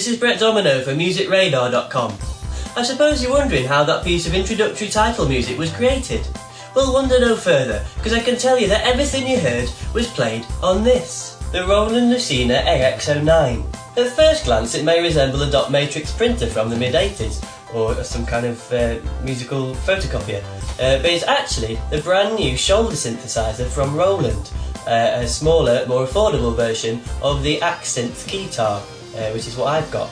this is Brett Domino for musicradar.com. I suppose you're wondering how that piece of introductory title music was created. Well, wonder no further, because I can tell you that everything you heard was played on this, the Roland Lucina AX09. At first glance it may resemble a dot matrix printer from the mid-80s, or some kind of musical photocopier, but it's actually the brand new shoulder synthesizer from Roland, a smaller, more affordable version of the Accent Guitar, which is what I've got.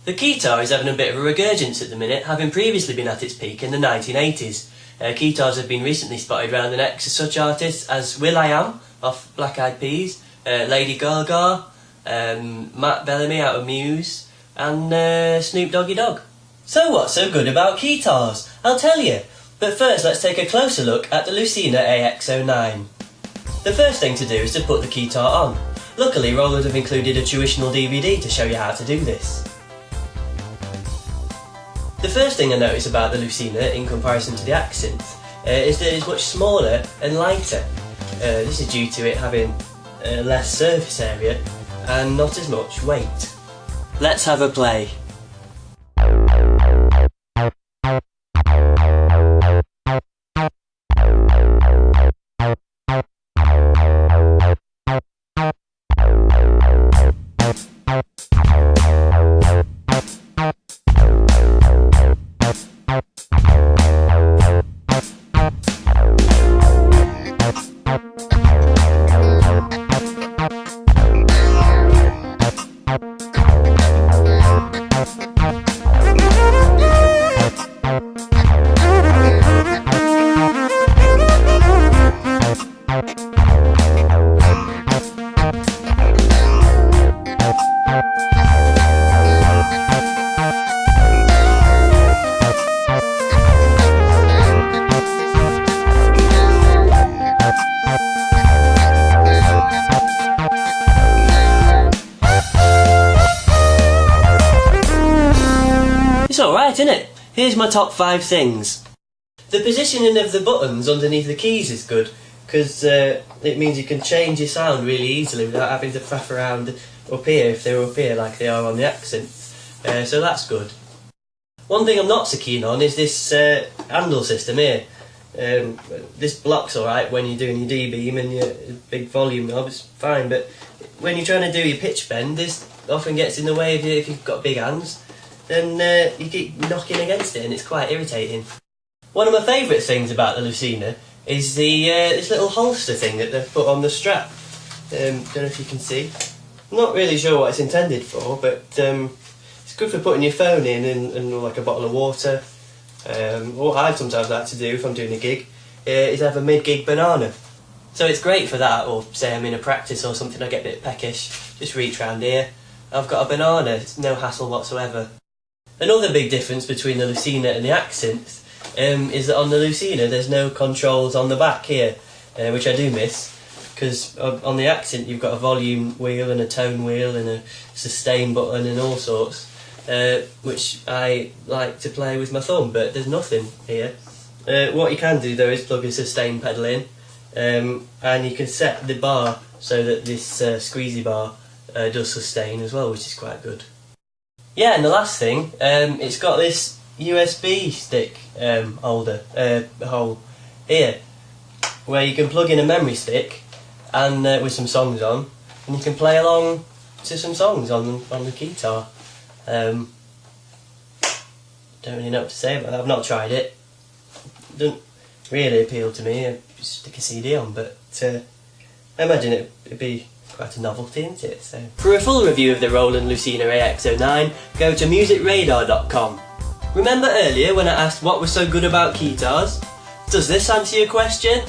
The guitar is having a bit of a resurgence at the minute, having previously been at its peak in the 1980s. Guitars have been recently spotted round the necks of such artists as will.i.am off Black Eyed Peas, Lady Gaga, Matt Bellamy out of Muse, and Snoop Doggy Dogg. So what's so good about guitars? I'll tell you, but first let's take a closer look at the Lucina AX09. The first thing to do is to put the guitar on. Luckily Roland have included a tuitional DVD to show you how to do this. The first thing I notice about the Lucina in comparison to the Accent is that it's much smaller and lighter. This is due to it having less surface area and not as much weight. Let's have a play. It's alright, isn't it? Here's my top 5 things. The positioning of the buttons underneath the keys is good, because it means you can change your sound really easily without having to faff around up here if they're up here like they are on the Accent. So that's good. One thing I'm not so keen on is this handle system here. This block's alright when you're doing your D-beam and your big volume knob, it's fine, but when you're trying to do your pitch bend, this often gets in the way of you if you've got big hands. Then you keep knocking against it and it's quite irritating. One of my favourite things about the Lucina is the this little holster thing that they've put on the strap. Don't know if you can see. I'm not really sure what it's intended for, but it's good for putting your phone in and like a bottle of water. What I sometimes like to do if I'm doing a gig is have a mid-gig banana. So it's great for that, or say I'm in a practice or something, I get a bit peckish, just reach round here, I've got a banana, it's no hassle whatsoever. Another big difference between the Lucina and the Accent is that on the Lucina there's no controls on the back here, which I do miss, because on the Accent you've got a volume wheel and a tone wheel and a sustain button and all sorts, which I like to play with my thumb, but there's nothing here. What you can do though is plug a sustain pedal in, and you can set the bar so that this squeezy bar does sustain as well, which is quite good. Yeah, and the last thing, it's got this USB stick holder hole here, where you can plug in a memory stick and with some songs on, and you can play along to some songs on the guitar. Don't really know what to say about that. I've not tried it. Doesn't really appeal to me. I just stick a CD on, but I imagine it'd be quite a novelty, isn't it? So, for a full review of the Roland Lucina AX09, go to musicradar.com. Remember earlier when I asked what was so good about guitars? Does this answer your question?